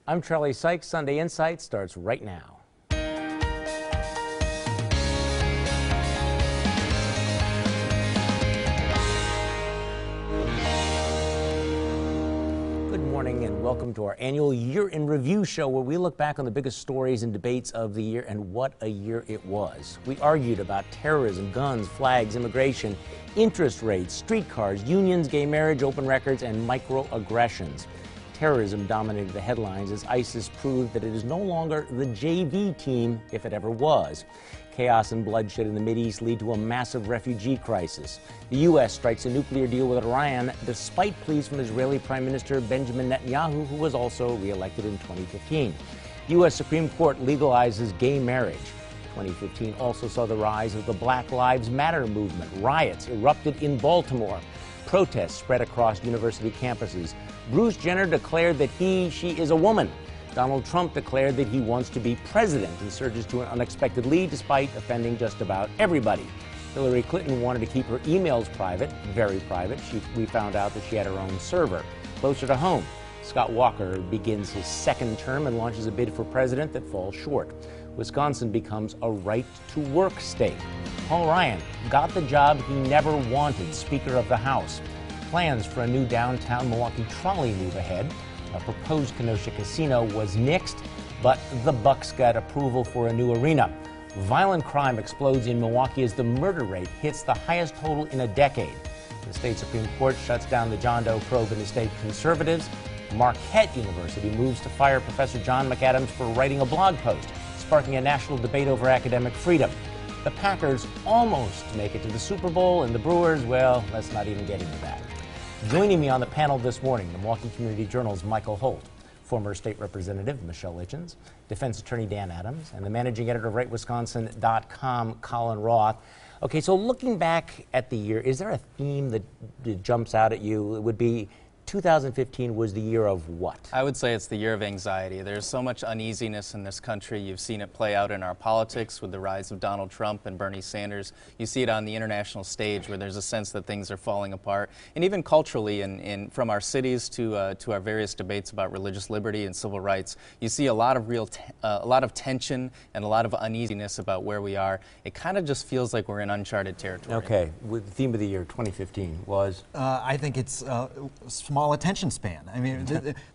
I'm Trolley Sykes. Sunday Insight starts right now. Good morning and welcome to our annual Year in Review show, where we look back on the biggest stories and debates of the year and what a year it was. We argued about terrorism, guns, flags, immigration, interest rates, streetcars, unions, gay marriage, open records, and microaggressions. Terrorism dominated the headlines as ISIS proved that it is no longer the JV team, if it ever was. Chaos and bloodshed in the Mideast lead to a massive refugee crisis. The U.S. strikes a nuclear deal with Iran despite pleas from Israeli Prime Minister Benjamin Netanyahu, who was also re-elected in 2015. The U.S. Supreme Court legalizes gay marriage. 2015 also saw the rise of the Black Lives Matter movement. Riots erupted in Baltimore. Protests spread across university campuses. Bruce Jenner declared that she is a woman. Donald Trump declared that he wants to be president and surges to an unexpected lead despite offending just about everybody. Hillary Clinton wanted to keep her emails private, very private. We found out that she had her own server. Closer to home, Scott Walker begins his second term and launches a bid for president that falls short. Wisconsin becomes a right-to-work state. Paul Ryan got the job he never wanted, Speaker of the House. Plans for a new downtown Milwaukee trolley move ahead. A proposed Kenosha casino was nixed, but the Bucks got approval for a new arena. Violent crime explodes in Milwaukee as the murder rate hits the highest total in a decade. The state Supreme Court shuts down the John Doe probe in the state conservatives. Marquette University moves to fire Professor John McAdams for writing a blog post, sparking a national debate over academic freedom. The Packers almost make it to the Super Bowl, and the Brewers, well, let's not even get into that. Joining me on the panel this morning, the Milwaukee Community Journal's Mikel Holt, former state representative Michelle Litjens, defense attorney Dan Adams, and the managing editor of RightWisconsin.com, Collin Roth. Okay, so looking back at the year, is there a theme that jumps out at you? It would be 2015 was the year of what? I would say it's the year of anxiety. There's so much uneasiness in this country. You've seen it play out in our politics with the rise of Donald Trump and Bernie Sanders. You see it on the international stage where there's a sense that things are falling apart. And even culturally, from our cities to our various debates about religious liberty and civil rights, you see a lot of tension and a lot of uneasiness about where we are. It kind of just feels like we're in uncharted territory. Okay, the theme of the year 2015 was? I think it's small attention span. I mean,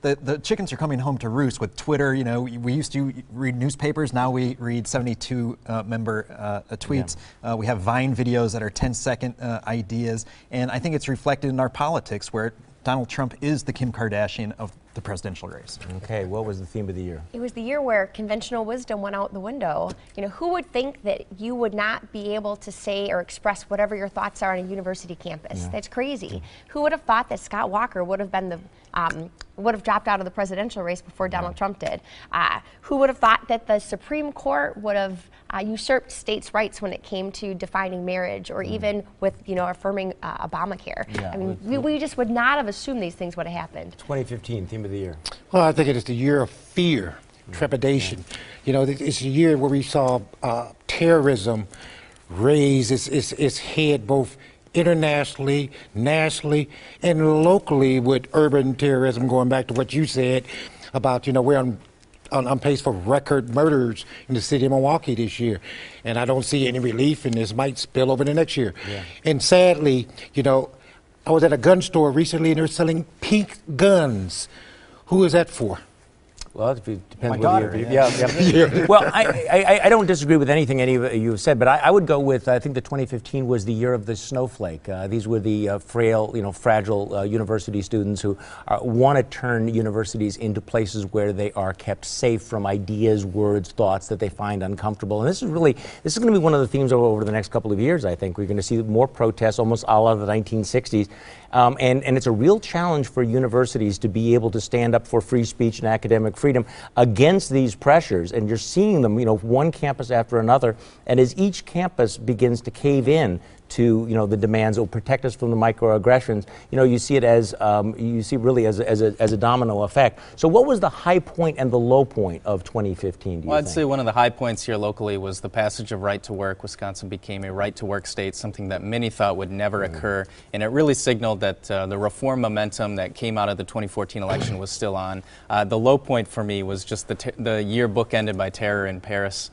the chickens are coming home to roost with Twitter. You know, we used to read newspapers. Now we read 72-member tweets. Yeah. We have Vine videos that are 10-second ideas. And I think it's reflected in our politics, where Donald Trump is the Kim Kardashian of the presidential race. Okay, what was the theme of the year? It was the year where conventional wisdom went out the window. You know, who would think that you would not be able to say or express whatever your thoughts are on a university campus? Yeah. That's crazy. Yeah. Who would have thought that Scott Walker would have been would have dropped out of the presidential race before Donald Trump did? Who would have thought that the Supreme Court would have usurped states' rights when it came to defining marriage, or even with, affirming Obamacare? Yeah. I mean, we just would not have assumed these things would have happened. 2015, theme of the year. Well, I think it is the year of fear, trepidation. Yeah. You know, it's a year where we saw terrorism raise its head both internationally, nationally, and locally, with urban terrorism, going back to what you said about, we're on pace for record murders in the city of Milwaukee this year. And I don't see any relief, and this might spill over the next year. Yeah. And sadly, I was at a gun store recently, and they're selling pink guns. Who is that for? Well, it depends. My daughter. Yeah. Well, I don't disagree with anything any of you have said, but I would go with, I think the 2015 was the year of the snowflake. These were the frail, fragile university students who want to turn universities into places where they are kept safe from ideas, words, thoughts that they find uncomfortable. And this is going to be one of the themes over the next couple of years, I think. We're going to see more protests, almost a la the 1960s. And it's a real challenge for universities to be able to stand up for free speech and academic freedom against these pressures. And you're seeing them, one campus after another. And as each campus begins to cave in to, you know, the demands that will protect us from the microaggressions, you know, you see it as, really as a domino effect. So what was the high point and the low point of 2015, do you Well, think? I'd say one of the high points here locally was the passage of right to work. Wisconsin became a right to work state, something that many thought would never occur. And it really signaled that the reform momentum that came out of the 2014 election was still on. The low point for me was just the year bookended by terror in Paris.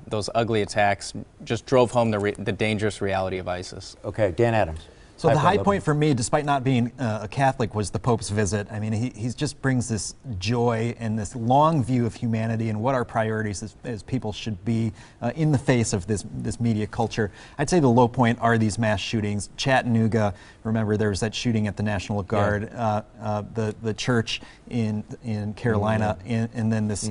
Those ugly attacks just drove home the dangerous reality of ISIS. Okay, Dan Adams. So the high point for me, despite not being a Catholic, was the Pope's visit. I mean, he just brings this joy and this long view of humanity and what our priorities as people should be in the face of this media culture. I'd say the low point are these mass shootings. Chattanooga, remember there was that shooting at the National Guard, the church in Carolina, and then this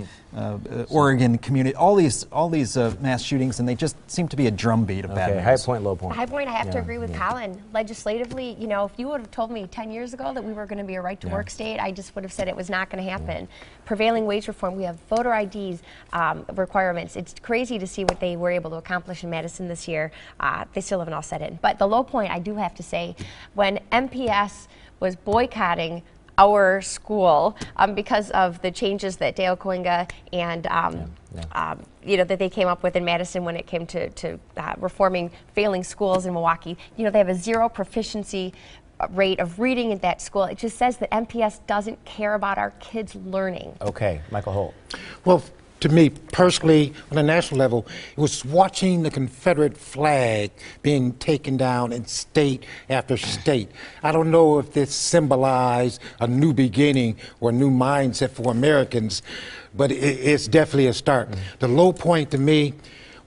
Oregon community. All these mass shootings, and they just seem to be a drumbeat of bad news. High point, low point. High point, I have to agree with Collin. Legislatively, you know, if you would have told me 10 years ago that we were going to be a right to work state, I just would have said it was not going to happen. Prevailing wage reform, we have voter IDs requirements. It's crazy to see what they were able to accomplish in Madison this year. They still haven't all set in. But the low point, I do have to say, when MPS was boycotting our school because of the changes that Dale Coinga and you know, that they came up with in Madison when it came to reforming failing schools in Milwaukee. You know, they have a 0 proficiency rate of reading at that school. It just says that MPS doesn't care about our kids learning. Okay, Mikel Holt. Well, to me personally, on a national level, it was watching the Confederate flag being taken down in state after state. I don't know if this symbolized a new beginning or a new mindset for Americans, but it's definitely a start. The low point to me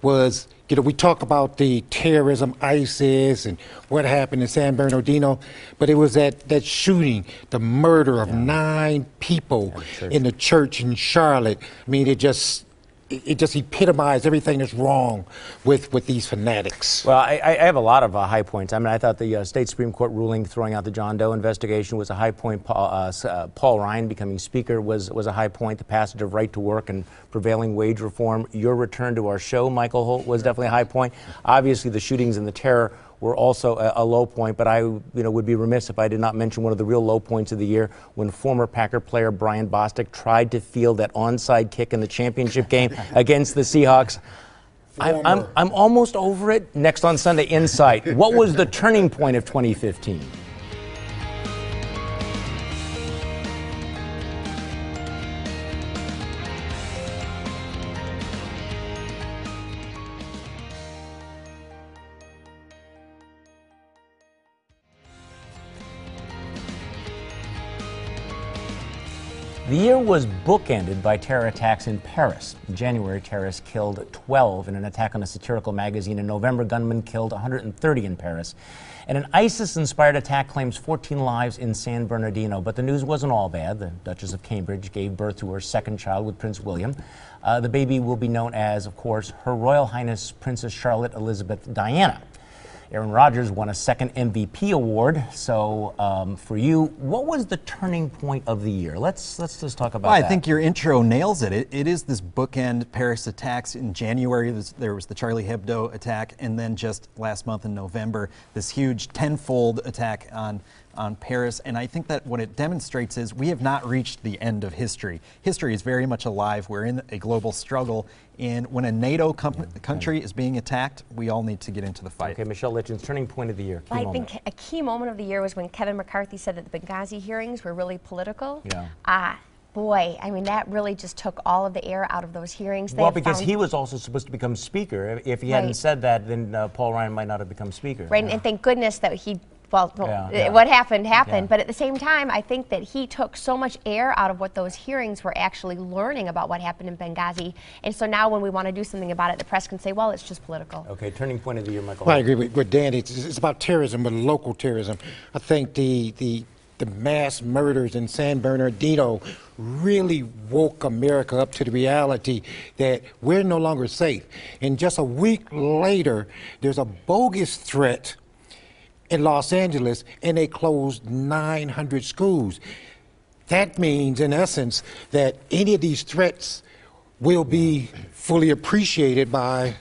was, you know, we talk about the terrorism, ISIS, and what happened in San Bernardino, but it was that shooting, the murder of 9 people in the church in Charlotte. I mean, it just epitomized everything that's wrong with these fanatics. Well, I have a lot of high points. I mean, I thought the state Supreme Court ruling throwing out the John Doe investigation was a high point. Paul Ryan becoming speaker was a high point. The passage of right to work and prevailing wage reform. Your return to our show, Mikel Holt, was definitely a high point. Obviously, the shootings and the terror were also a low point, but I would be remiss if I did not mention one of the real low points of the year when former Packer player Brian Bostic tried to field that onside kick in the championship game against the Seahawks. I'm almost over it. Next on Sunday, Insight. What was the turning point of 2015? The year was bookended by terror attacks in Paris. In January, terrorists killed 12 in an attack on a satirical magazine. In November, gunmen killed 130 in Paris. And an ISIS-inspired attack claims 14 lives in San Bernardino. But the news wasn't all bad. The Duchess of Cambridge gave birth to her second child with Prince William. The baby will be known as, of course, Her Royal Highness Princess Charlotte Elizabeth Diana. Aaron Rodgers won a second MVP award. So for you, what was the turning point of the year? Let's just talk about that. I think your intro nails it. It is this bookend Paris attacks. In January, there was the Charlie Hebdo attack, and then just last month in November, this huge tenfold attack on Paris. And I think that what it demonstrates is we have not reached the end of history. History is very much alive. We're in a global struggle. And when a NATO country is being attacked, we all need to get into the fight. Okay, Michelle Litjens, turning point of the year. I think a key moment of the year was when Kevin McCarthy said that the Benghazi hearings were really political. Yeah. Boy, I mean, that really just took all of the air out of those hearings. Well, because he was also supposed to become speaker. If he hadn't said that, then Paul Ryan might not have become speaker. Right, and thank goodness that he what happened, but at the same time, I think that he took so much air out of what those hearings were actually learning about what happened in Benghazi, and so now when we want to do something about it, the press can say, well, it's just political. Okay, turning point of the year, Michael. Well, I agree with Dan. It's about terrorism, but local terrorism. I think the mass murders in San Bernardino really woke America up to the reality that we're no longer safe. And just a week later, there's a bogus threat in Los Angeles, and they closed 900 schools. That means, in essence, that any of these threats will be fully appreciated by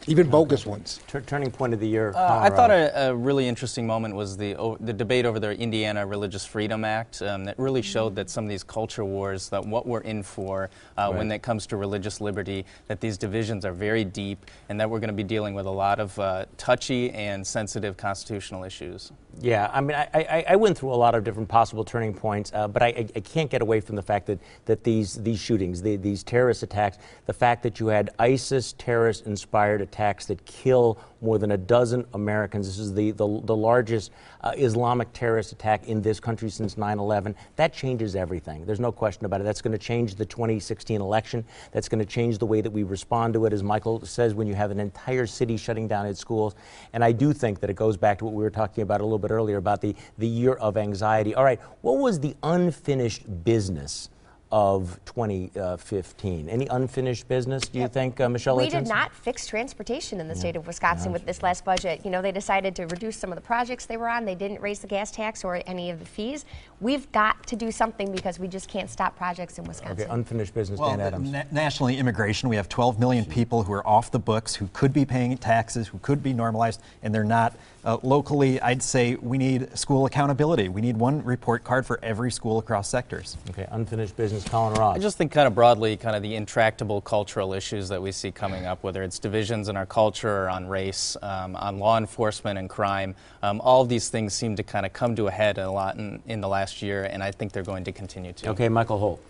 even bogus ones. Turning point of the year. I thought a really interesting moment was the debate over the Indiana Religious Freedom Act that really showed that some of these culture wars, that what we're in for when it comes to religious liberty, that these divisions are very deep and that we're going to be dealing with a lot of touchy and sensitive constitutional issues. Yeah, I mean, I went through a lot of different possible turning points, but I can't get away from the fact that these shootings, these terrorist attacks, the fact that you had ISIS terrorist-inspired attacks that kill more than a dozen Americans. This is the largest Islamic terrorist attack in this country since 9/11. That changes everything. There's no question about it. That's going to change the 2016 election. That's going to change the way that we respond to it, as Michael says, when you have an entire city shutting down its schools. And I do think that it goes back to what we were talking about a little bit earlier about the year of anxiety. All right, what was the unfinished business of 2015? Any unfinished business, do you think, Michelle Litjens? We did not fix transportation in the state of Wisconsin with this last budget. You know, they decided to reduce some of the projects they were on. They didn't raise the gas tax or any of the fees. We've got to do something because we just can't stop projects in Wisconsin. Okay, unfinished business, well, Dan Adams. Nationally, immigration, we have 12 million people who are off the books, who could be paying taxes, who could be normalized, and they're not. Locally, I'd say we need school accountability. We need one report card for every school across sectors. Okay, unfinished business, Collin Roth. I just think kind of broadly, kind of the intractable cultural issues that we see coming up, whether it's divisions in our culture or on race, on law enforcement and crime, all of these things seem to kind of come to a head a lot in the last year, and I think they're going to continue to. Okay, Mikel Holt.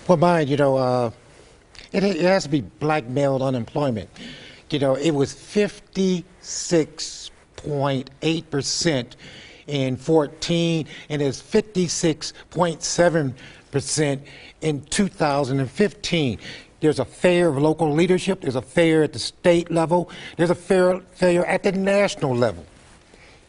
Well, mine, you know, it has to be blackmailed unemployment. You know, it was 56.8% in 14, and it's 56.7% in 2015. There's a failure of local leadership. There's a failure at the state level. There's a failure at the national level.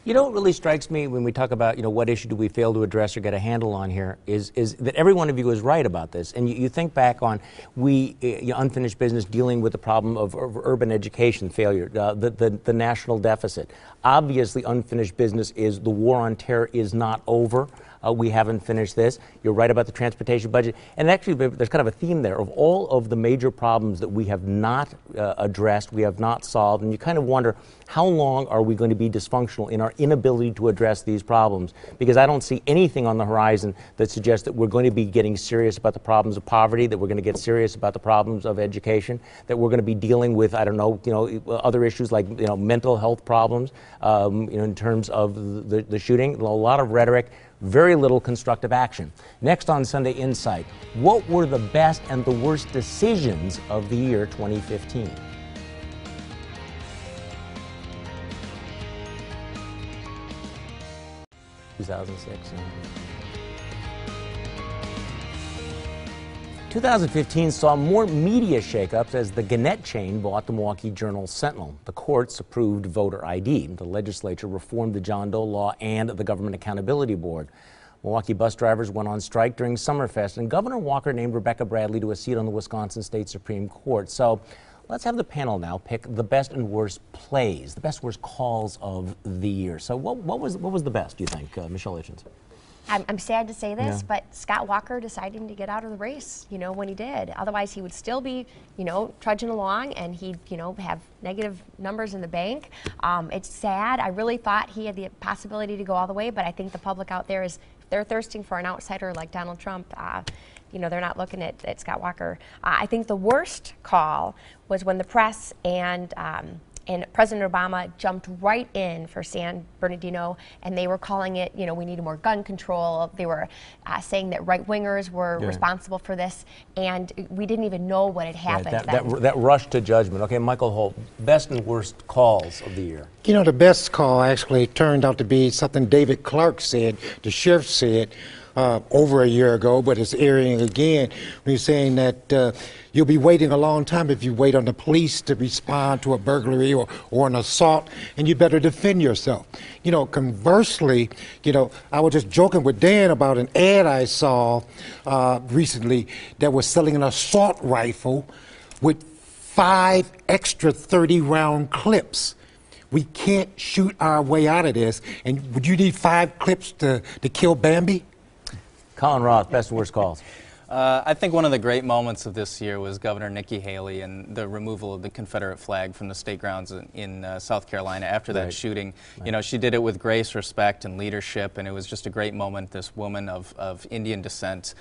You know what really strikes me when we talk about, you know, what issue do we fail to address or get a handle on here is that every one of you is right about this. And you think back on unfinished business dealing with the problem of urban education failure, the national deficit. Obviously, unfinished business is the war on terror is not over. We haven't finished this. You're right about the transportation budget. And actually, there's kind of a theme there of all of the major problems that we have not addressed, we have not solved. And you kind of wonder, how long are we going to be dysfunctional in our inability to address these problems? Because I don't see anything on the horizon that suggests that we're going to be getting serious about the problems of poverty, that we're going to get serious about the problems of education, that we're going to be dealing with, I don't know, other issues like, mental health problems, in terms of the shooting. A lot of rhetoric, very little constructive action. Next on Sunday Insight, what were the best and the worst decisions of the year 2015? Yeah. 2015 saw more media shakeups as the Gannett chain bought the Milwaukee Journal-Sentinel. The courts approved voter ID. The legislature reformed the John Doe law and the Government Accountability Board. Milwaukee bus drivers went on strike during Summerfest, and Governor Walker named Rebecca Bradley to a seat on the Wisconsin State Supreme Court. So let's have the panel now pick the best and worst plays, the best worst calls of the year. So what was the best, do you think, Michelle Litjens? I'm sad to say this, but Scott Walker deciding to get out of the race, when he did. Otherwise, he would still be, trudging along, and he'd, have negative numbers in the bank. It's sad. I really thought he had the possibility to go all the way, but I think the public out there they're thirsting for an outsider like Donald Trump. They're not looking at Scott Walker. I think the worst call was when the press and President Obama jumped right in for San Bernardino, and they were calling it, we need more gun control. They were saying that right-wingers were responsible for this, and we didn't even know what had happened. That rush to judgment. Okay, Mikel Holt, best and worst calls of the year. The best call actually turned out to be something David Clark said, the sheriff said, over a year ago, but it's airing again. When he's saying that you'll be waiting a long time if you wait on the police to respond to a burglary or an assault, and you better defend yourself. Conversely, I was just joking with Dan about an ad I saw recently that was selling an assault rifle with 5 extra 30-round clips. We can't shoot our way out of this. And would you need 5 clips to kill Bambi? Collin Roth, best and worst calls. I think one of the great moments of this year was Governor Nikki Haley and the removal of the Confederate flag from the state grounds in South Carolina after that shooting. You know, she did it with grace, respect, and leadership, and it was just a great moment, this woman of Indian descent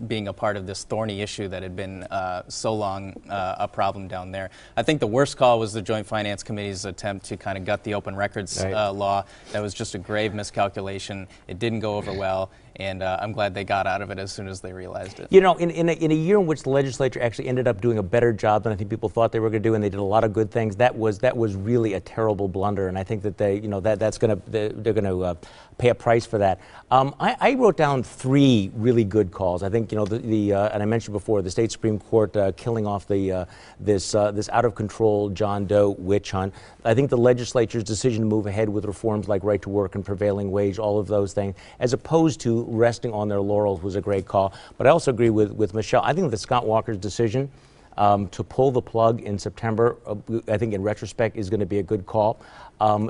being a part of this thorny issue that had been so long a problem down there. I think the worst call was the Joint Finance Committee's attempt to kind of gut the open records law. That was just a grave miscalculation. It didn't go over well. And I'm glad they got out of it as soon as they realized it. You know, in a year in which the legislature actually ended up doing a better job than I think people thought they were going to do, and they did a lot of good things, that was really a terrible blunder. And I think that they're going to pay a price for that. I wrote down 3 really good calls. I think, you know, and I mentioned before, the state Supreme Court killing off this out of control John Doe witch hunt. I think the legislature's decision to move ahead with reforms like right to work and prevailing wage, all of those things, as opposed to resting on their laurels, was a great call. But I also agree with Michelle. I think that Scott Walker's decision to pull the plug in September, I think in retrospect, is going to be a good call.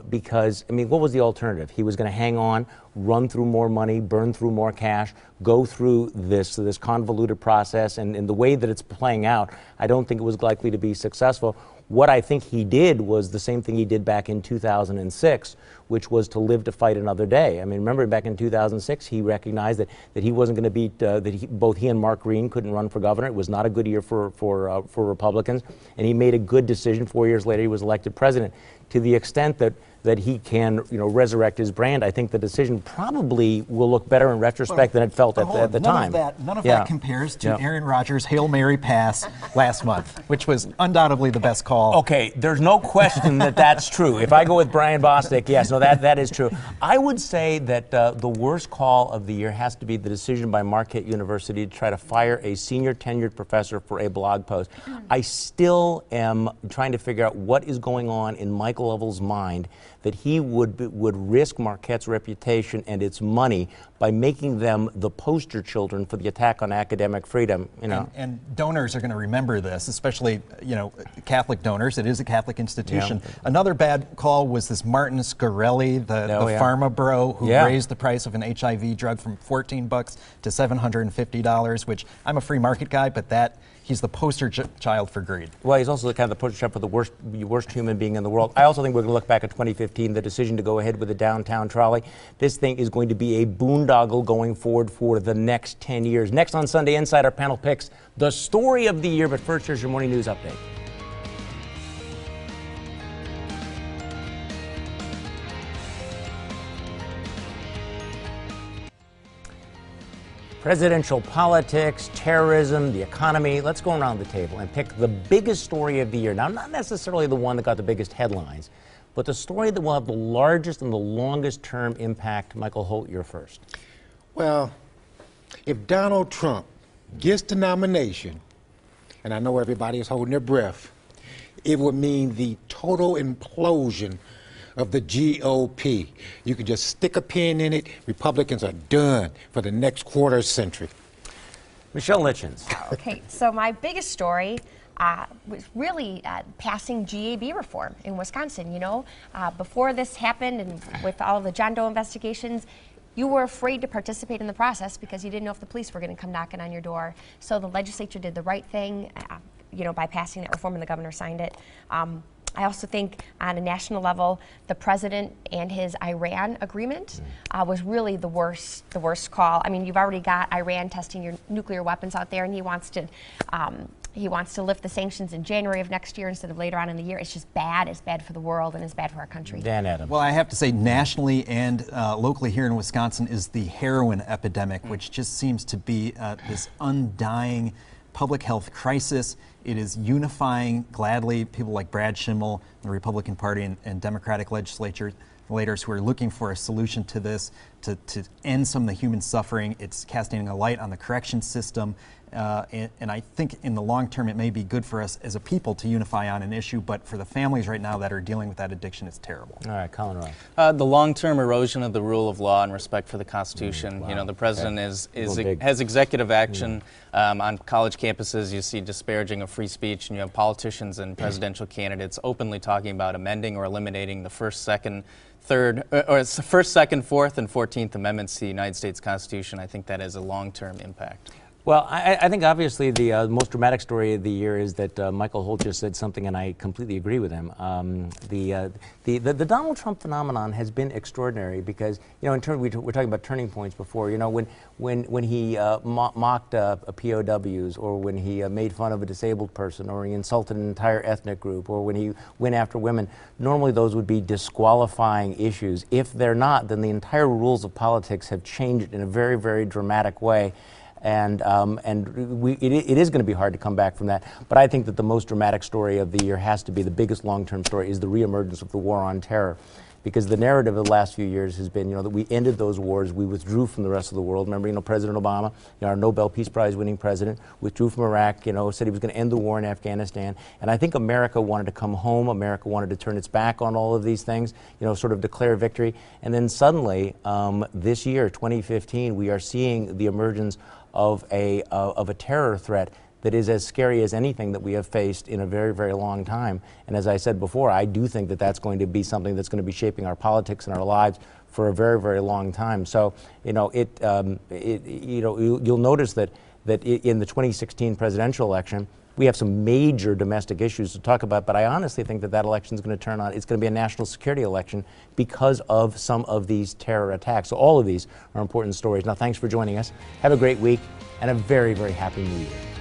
Because, I mean, what was the alternative? He was going to hang on, run through more money, burn through more cash, go through this convoluted process, and in the way that it's playing out, I don't think it was likely to be successful. What I think he did was the same thing he did back in 2006, which was to live to fight another day. I mean, remember back in 2006, he recognized that he wasn't going to beat, both he and Mark Green couldn't run for governor. It was not a good year for Republicans, and he made a good decision. 4 years later, he was elected president. To the extent that he can, you know, resurrect his brand, I think the decision probably will look better in retrospect than it felt at the time. None of that compares to Aaron Rodgers' Hail Mary pass last month, which was undoubtedly the best call. Okay, there's no question that that's true. If I go with Brian Bostic, yes, no, that is true. I would say that the worst call of the year has to be the decision by Marquette University to try to fire a senior tenured professor for a blog post. I still am trying to figure out what is going on in Michael Lovell's mind that he would risk Marquette's reputation and its money by making them the poster children for the attack on academic freedom. You know, and donors are going to remember this, especially, you know, Catholic donors. It is a Catholic institution. Yeah. Another bad call was this Martin Scarelli, the pharma bro, who raised the price of an HIV drug from $14 to $750, which I'm a free market guy, but he's the poster child for greed. Well, he's also the kind of the poster child for the worst human being in the world. I also think we're going to look back at 2015, the decision to go ahead with the downtown trolley. This thing is going to be a boondoggle going forward for the next 10 years. Next on Sunday Inside, our panel picks the story of the year. But first, here's your morning news update. Presidential politics, terrorism, the economy. Let's go around the table and pick the biggest story of the year. Now, not necessarily the one that got the biggest headlines, but the story that will have the largest and the longest term impact. Mikel Holt, you're first. Well, if Donald Trump gets the nomination, and I know everybody is holding their breath, it would mean the total implosion of the GOP. You can just stick a pin in it. Republicans are done for the next quarter century. Michelle Litjens. Okay, so my biggest story was really passing GAB reform in Wisconsin. You know, before this happened and with all of the John Doe investigations, you were afraid to participate in the process because you didn't know if the police were going to come knocking on your door. So the legislature did the right thing, you know, by passing that reform, and the governor signed it. I also think on a national level, the president and his Iran agreement was really the worst call. I mean, you've already got Iran testing your nuclear weapons out there, and he wants to lift the sanctions in January of next year instead of later on in the year. It's just bad. It's bad for the world, and it's bad for our country. Dan Adams. Well, I have to say, nationally and locally here in Wisconsin is the heroin epidemic, which just seems to be this undying public health crisis. It is unifying, gladly, people like Brad Schimmel, the Republican Party, and Democratic legislators who are looking for a solution to this, to end some of the human suffering. It's casting a light on the correction system. And I think in the long term, it may be good for us as a people to unify on an issue, but for the families right now that are dealing with that addiction, it's terrible. All right, Collin Roth. The long-term erosion of the rule of law and respect for the Constitution. Wow. You know, the president has executive action on college campuses. You see disparaging of free speech, and you have politicians and presidential candidates openly talking about amending or eliminating the first, second, fourth, and 14th Amendments to the United States Constitution. I think that has a long-term impact. Well, I think obviously the most dramatic story of the year is that Mikel Holt just said something, and I completely agree with him. The Donald Trump phenomenon has been extraordinary because, you know, in turn we're talking about turning points before. You know, when he mocked POWs, or when he made fun of a disabled person, or he insulted an entire ethnic group, or when he went after women, normally those would be disqualifying issues. If they're not, then the entire rules of politics have changed in a very, very dramatic way. And it is going to be hard to come back from that. But I think that the most dramatic story of the year has to be, the biggest long-term story, is the reemergence of the war on terror. Because the narrative of the last few years has been, you know, that we ended those wars, we withdrew from the rest of the world. Remember, you know, President Obama, you know, our Nobel Peace Prize winning president, withdrew from Iraq, you know, said he was going to end the war in Afghanistan. And I think America wanted to come home. America wanted to turn its back on all of these things, you know, sort of declare victory. And then suddenly, this year, 2015, we are seeing the emergence of a terror threat that is as scary as anything that we have faced in a very, very long time. And as I said before, I do think that that's going to be something that's going to be shaping our politics and our lives for a very, very long time. So, you know, you'll notice that in the 2016 presidential election, we have some major domestic issues to talk about, but I honestly think that that election is going to turn on. It's going to be a national security election because of some of these terror attacks. So all of these are important stories. Now, thanks for joining us. Have a great week and a very, very happy New Year.